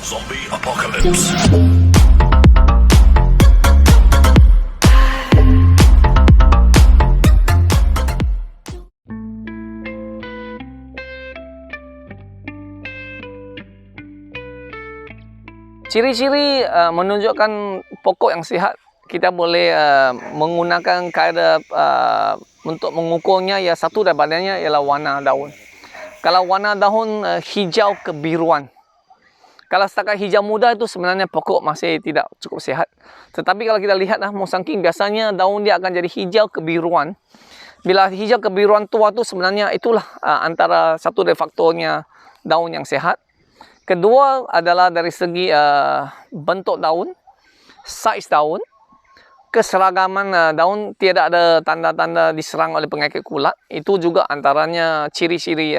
Zombie Apocalypse. Ciri-ciri menunjukkan pokok yang sihat, kita boleh menggunakan kadar untuk mengukurnya. Ya, satu daripadanya ialah warna daun. Kalau warna daun hijau kebiruan, kalau setakat hijau muda itu sebenarnya pokok masih tidak cukup sihat. Tetapi kalau kita lihat musangking, biasanya daun dia akan jadi hijau kebiruan. Bila hijau kebiruan tua itu sebenarnya itulah antara satu dari faktornya daun yang sehat. Kedua adalah dari segi bentuk daun, saiz daun, keseragaman daun, tiada ada tanda-tanda diserang oleh penyakit kulat. Itu juga antaranya ciri-ciri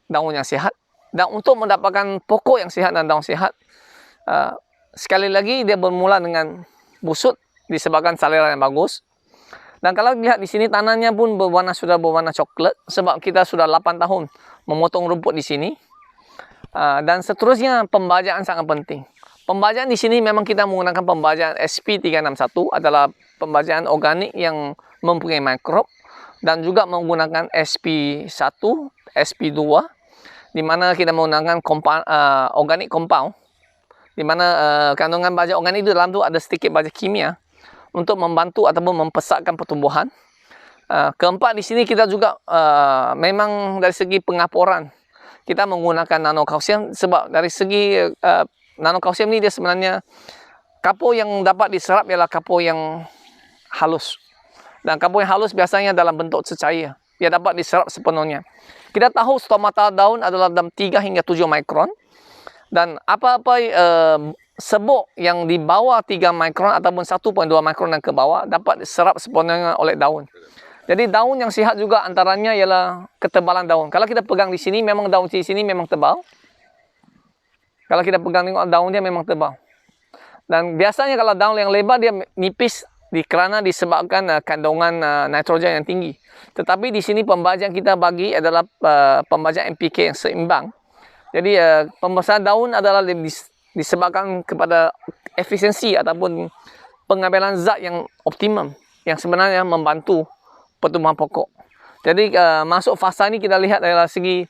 daun yang sihat. Dan untuk mendapatkan pokok yang sihat dan daun sihat, sekali lagi dia bermula dengan busut disebabkan saliran yang bagus. Dan kalau lihat di sini tanahnya pun sudah berwarna coklat sebab kita sudah 8 tahun memotong rumput di sini. Dan seterusnya pembajaan sangat penting. Pembajaan di sini memang kita menggunakan pembajaan SP361, adalah pembajaan organik yang mempunyai mikrob, dan juga menggunakan SP1, SP2, di mana kita menggunakan organik compound, di mana kandungan baja organik itu dalam tu ada sedikit baja kimia untuk membantu ataupun mempesatkan pertumbuhan. Keempat, di sini kita juga memang dari segi pengaporan kita menggunakan nanokalsium, sebab dari segi nanokalsium ni dia sebenarnya kapur yang dapat diserap ialah kapur yang halus. Dan kapur yang halus biasanya dalam bentuk cecair, dia dapat diserap sepenuhnya. Kita tahu stomata daun adalah dalam 3 hingga 7 mikron. Dan apa-apa sebuk yang di bawah 3 mikron ataupun 1.2 mikron dan ke bawah dapat diserap sepenuhnya oleh daun. Jadi daun yang sihat juga antaranya ialah ketebalan daun. Kalau kita pegang di sini, memang daun di sini memang tebal. Kalau kita pegang tengok daun dia memang tebal. Dan biasanya kalau daun yang lebar dia nipis kerana disebabkan kandungan nitrogen yang tinggi. Tetapi di sini pembajaan kita bagi adalah pembajaan NPK yang seimbang. Jadi pembesaran daun adalah disebabkan kepada efisiensi ataupun pengambilan zat yang optimum, yang sebenarnya membantu pertumbuhan pokok. Jadi masuk fasa ni kita lihat dari segi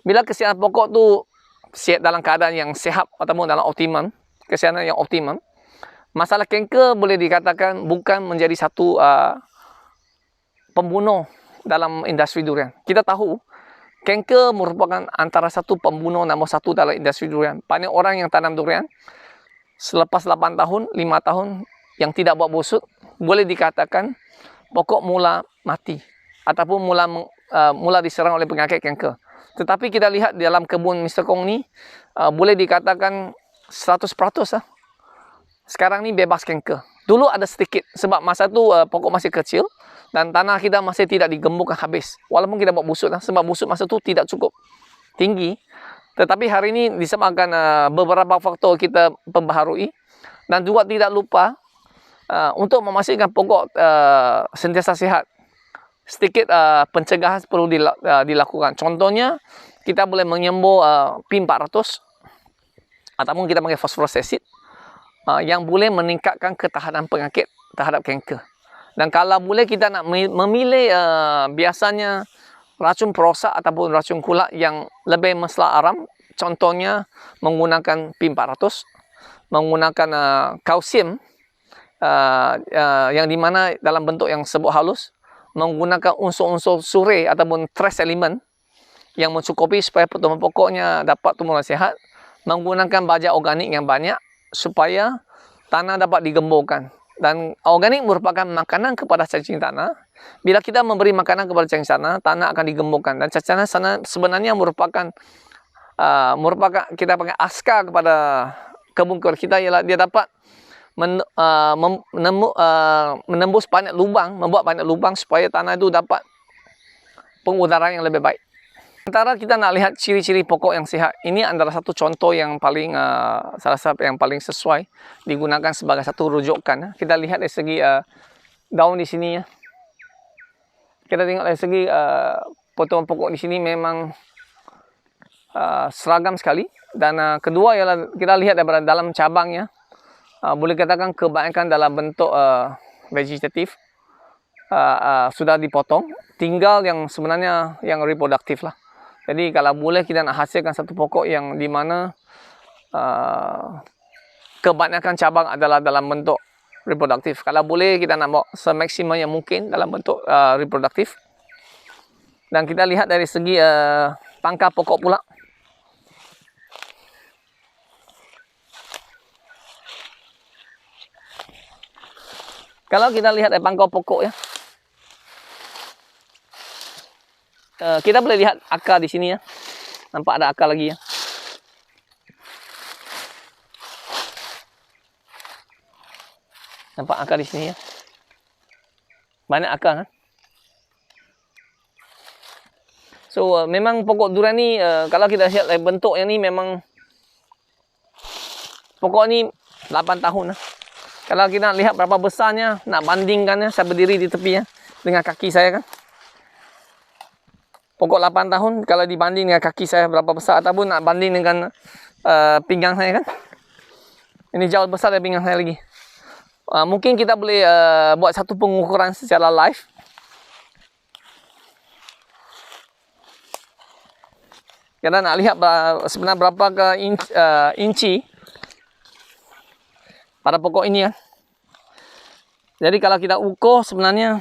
bila kesihatan pokok tu sihat dalam keadaan yang sihat ataupun dalam optimum, kesihatan yang optimum, masalah kanker boleh dikatakan bukan menjadi satu pembunuh dalam industri durian. Kita tahu kanker merupakan antara satu pembunuh nombor 1 dalam industri durian. Banyak orang yang tanam durian selepas 8 tahun, 5 tahun yang tidak buat busuk, boleh dikatakan pokok mula mati ataupun mula diserang oleh penyakit kanker. Tetapi kita lihat dalam kebun Mr. Kong ni boleh dikatakan 100% lah. Sekarang ni bebas kanker. Dulu ada sedikit sebab masa tu pokok masih kecil dan tanah kita masih tidak digemburkan habis. Walaupun kita buat busuk lah, sebab busuk masa tu tidak cukup tinggi. Tetapi hari ini disebabkan beberapa faktor kita perbaharui, dan juga tidak lupa untuk memastikan pokok sentiasa sihat, sedikit pencegahan perlu dilakukan. Contohnya, kita boleh menyembur P400 ataupun kita pakai phosphorus acid yang boleh meningkatkan ketahanan penyakit terhadap kanker. Dan kalau boleh kita nak memilih biasanya racun perosak ataupun racun kulat yang lebih mesra aram, contohnya menggunakan P400, menggunakan kalsium yang dimana dalam bentuk yang sebut halus, menggunakan unsur-unsur suri ataupun trace element yang mencukupi supaya pertumbuhan pokoknya dapat tumbuh sihat, menggunakan baja organik yang banyak supaya tanah dapat digemburkan. Dan organik merupakan makanan kepada cacing tanah. Bila kita memberi makanan kepada cacing tanah, tanah akan digemburkan. Dan cacing tanah sebenarnya merupakan kita panggil askar kepada kebun kita, ialah dia dapat menembus banyak lubang, membuat banyak lubang supaya tanah itu dapat pengudaraan yang lebih baik. Sementara kita nak lihat ciri-ciri pokok yang sihat, ini adalah satu contoh yang paling salah satu yang paling sesuai digunakan sebagai satu rujukan. Kita lihat dari segi daun di sini ya. Kita tengok dari segi potongan pokok di sini memang seragam sekali. Dan kedua ialah kita lihat daripada dalam cabangnya, boleh katakan kebanyakan dalam bentuk vegetatif, sudah dipotong, tinggal yang sebenarnya yang reproduktif lah. Jadi kalau boleh kita nak hasilkan satu pokok yang di mana kebanyakan cabang adalah dalam bentuk reproduktif. Kalau boleh kita nak bawa semaksimal yang mungkin dalam bentuk reproduktif. Dan kita lihat dari segi pangkal pokok pula. Kalau kita lihat dari pangkal pokok ya, kita boleh lihat akar di sini ya. Nampak ada akar lagi ya. Nampak akar di sini ya. Banyak akar kan. So memang pokok durian ni kalau kita lihat dari bentuknya ni memang pokok ni 8 tahun lah. Kalau kita lihat berapa besarnya, nak bandingkannya, saya berdiri di tepinya dengan kaki saya kan. Pokok 8 tahun kalau dibanding dengan kaki saya berapa besar, ataupun nak banding dengan pinggang saya kan. Ini jauh besar dari pinggang saya lagi. Mungkin kita boleh buat satu pengukuran secara live. Kita nak lihat sebenarnya berapa ke inci pada pokok ini ya. Jadi kalau kita ukur sebenarnya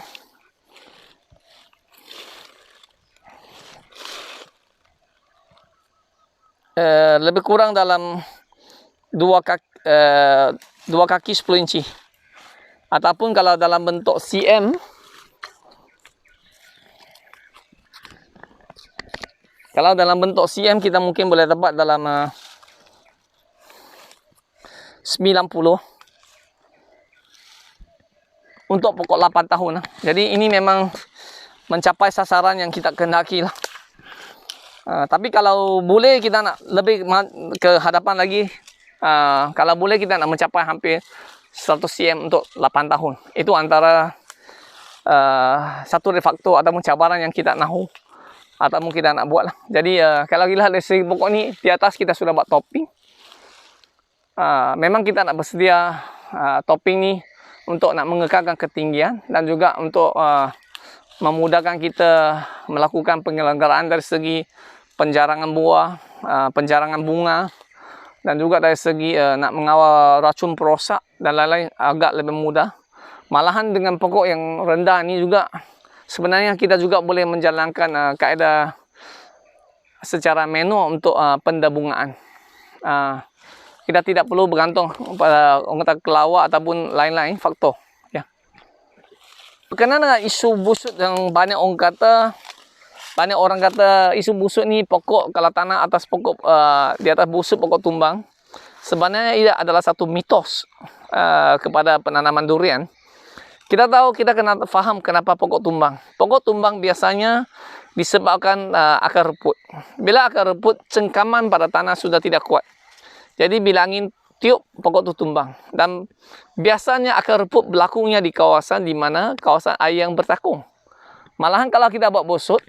lebih kurang dalam 2 kaki 10 inci. Ataupun kalau dalam bentuk cm, kalau dalam bentuk cm kita mungkin boleh dapat dalam 90 untuk pokok 8 tahun. Jadi ini memang mencapai sasaran yang kita kehendaki lah. Tapi kalau boleh kita nak lebih ke hadapan lagi, kalau boleh kita nak mencapai hampir 100 cm untuk 8 tahun. Itu antara satu dari faktor ataupun cabaran yang kita nahu ataupun kita nak buat lah. Jadi kalau kita lihat dari segi pokok ni, di atas kita sudah buat topping. Memang kita nak bersedia topping ni untuk nak mengekalkan ketinggian dan juga untuk memudahkan kita melakukan penyelenggaraan dari segi penjarangan buah, penjarangan bunga, dan juga dari segi nak mengawal racun perosak dan lain-lain agak lebih mudah. Malahan dengan pokok yang rendah ni juga sebenarnya kita juga boleh menjalankan kaedah secara manual untuk pendabungan. Kita tidak perlu bergantung pada orang kata kelawar ataupun lain-lain faktor ya. Berkenaan dengan isu busuk yang banyak orang kata isu busuk ni pokok, kalau tanah atas pokok di atas busuk pokok tumbang, sebenarnya ia adalah satu mitos kepada penanaman durian. Kita tahu, kita kena faham kenapa pokok tumbang. Pokok tumbang biasanya disebabkan akar rumput. Bila akar rumput, cengkaman pada tanah sudah tidak kuat. Jadi bila angin tiup, pokok itu tumbang. Dan biasanya akar rumput berlakunya di kawasan di mana kawasan air yang bertakung. Malahan kalau kita buat busuk,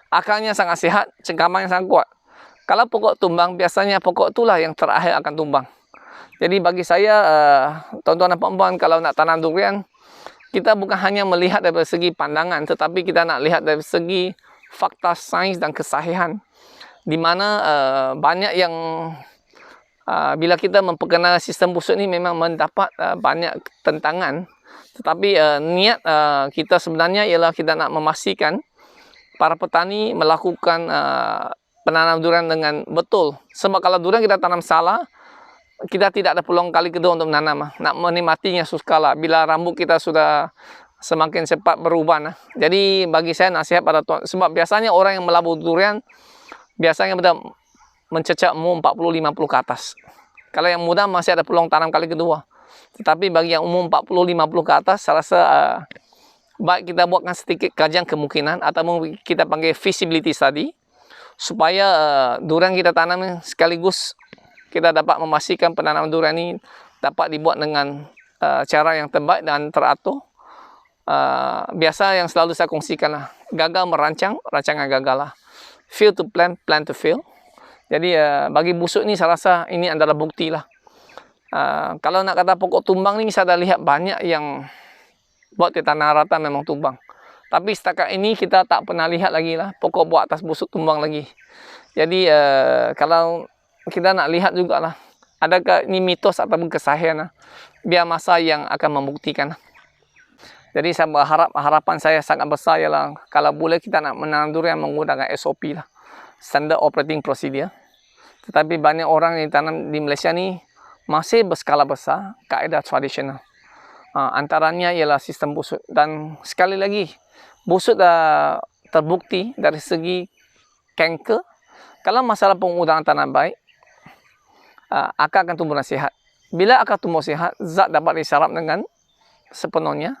akarnya sangat sihat, cengkamannya sangat kuat. Kalau pokok tumbang, biasanya pokok itulah yang terakhir akan tumbang. Jadi bagi saya, tuan-tuan dan puan-puan, kalau nak tanam durian, kita bukan hanya melihat dari segi pandangan, tetapi kita nak lihat dari segi fakta sains dan kesahihan. Di mana banyak yang bila kita memperkenalkan sistem busuk ni memang mendapat banyak tentangan. Tetapi niat kita sebenarnya ialah kita nak memastikan para petani melakukan penanam durian dengan betul. Sebab kalau durian kita tanam salah, kita tidak ada peluang kali kedua untuk menanam. Nak menikmatinya suskala bila rambut kita sudah semakin cepat berubah. Jadi bagi saya nasihat pada tuan, sebab biasanya orang yang melabur durian biasanya mencecak umur 40-50 ke atas. Kalau yang muda masih ada peluang tanam kali kedua. Tetapi bagi yang umur 40-50 ke atas, saya rasa baik kita buatkan sedikit kajian kemungkinan atau kita panggil feasibility study, supaya durian kita tanam sekaligus kita dapat memastikan penanaman durian ini dapat dibuat dengan cara yang terbaik dan teratur. Biasa yang selalu saya kongsikan lah, gagal merancang, rancangan gagal lah. Fail to plan, plan to fail. Jadi bagi busuk ni saya rasa ini adalah bukti lah. Kalau nak kata pokok tumbang ni, saya dah lihat banyak yang buat di tanah rata memang tumbang. Tapi setakat ini kita tak pernah lihat lagi lah pokok buat atas busuk tumbang lagi. Jadi kalau kita nak lihat jugalah, adakah ini mitos ataupun kesahihan lah. Biar masa yang akan membuktikan. Jadi saya berharap, harapan saya sangat besar ialah kalau boleh kita nak menanam durian menggunakan SOP lah, Standard Operating Procedure. Tetapi banyak orang yang tanam di Malaysia ni masih berskala besar, kaedah tradisional. Antaranya ialah sistem busuk. Dan sekali lagi, busuk dah terbukti dari segi kanker. Kalau masalah penggunaan tanah baik, akar akan tumbuh sihat. Bila akar tumbuh sihat, zat dapat diserap dengan sepenuhnya.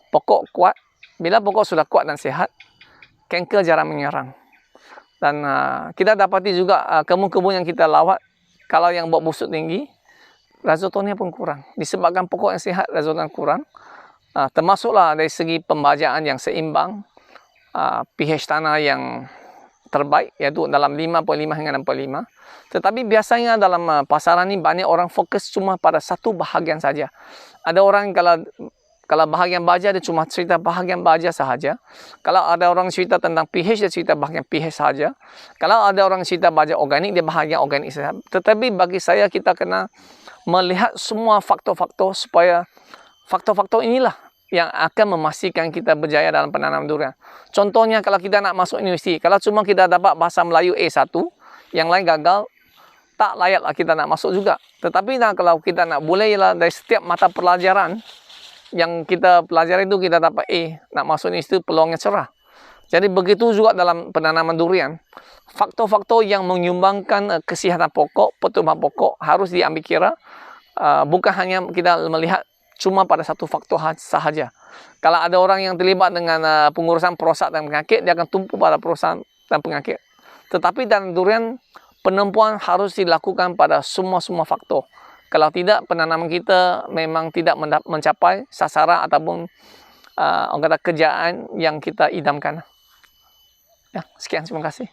Pokok kuat. Bila pokok sudah kuat dan sihat, kanker jarang menyerang. Dan kita dapati juga kebun-kebun yang kita lawat, kalau yang buat busuk tinggi, razotonnya pun kurang. Disebabkan pokok yang sihat, razoton kurang. Termasuklah dari segi pembajaan yang seimbang, pH tanah yang terbaik, iaitu dalam 5.5 hingga 6.5. Tetapi biasanya dalam pasaran ini banyak orang fokus cuma pada satu bahagian saja. Ada orang kalau bahagian baja, dia cuma cerita bahagian baja sahaja. Kalau ada orang cerita tentang pH, dia cerita bahagian pH sahaja. Kalau ada orang cerita baja organik, dia bahagian organik sahaja. Tetapi bagi saya, kita kena melihat semua faktor-faktor, supaya faktor-faktor inilah yang akan memastikan kita berjaya dalam penanam durian. Contohnya kalau kita nak masuk universiti, kalau cuma kita dapat bahasa Melayu A1, yang lain gagal, tak layaklah kita nak masuk juga. Tetapi kalau kita nak boleh, ialah dari setiap mata pelajaran yang kita pelajari itu kita dapat A, nak masuk universiti peluangnya cerah. Jadi begitu juga dalam penanaman durian. Faktor-faktor yang menyumbangkan kesihatan pokok, pertumbuhan pokok harus diambil kira. Bukan hanya kita melihat cuma pada satu faktor sahaja. Kalau ada orang yang terlibat dengan pengurusan prostat dan penyakit, dia akan tumpu pada prostat dan penyakit. Tetapi dalam durian, penempuan harus dilakukan pada semua faktor. Kalau tidak, penanaman kita memang tidak mencapai sasaran ataupun orang kata kerjaan yang kita idamkan. Ya, sekian, terima kasih.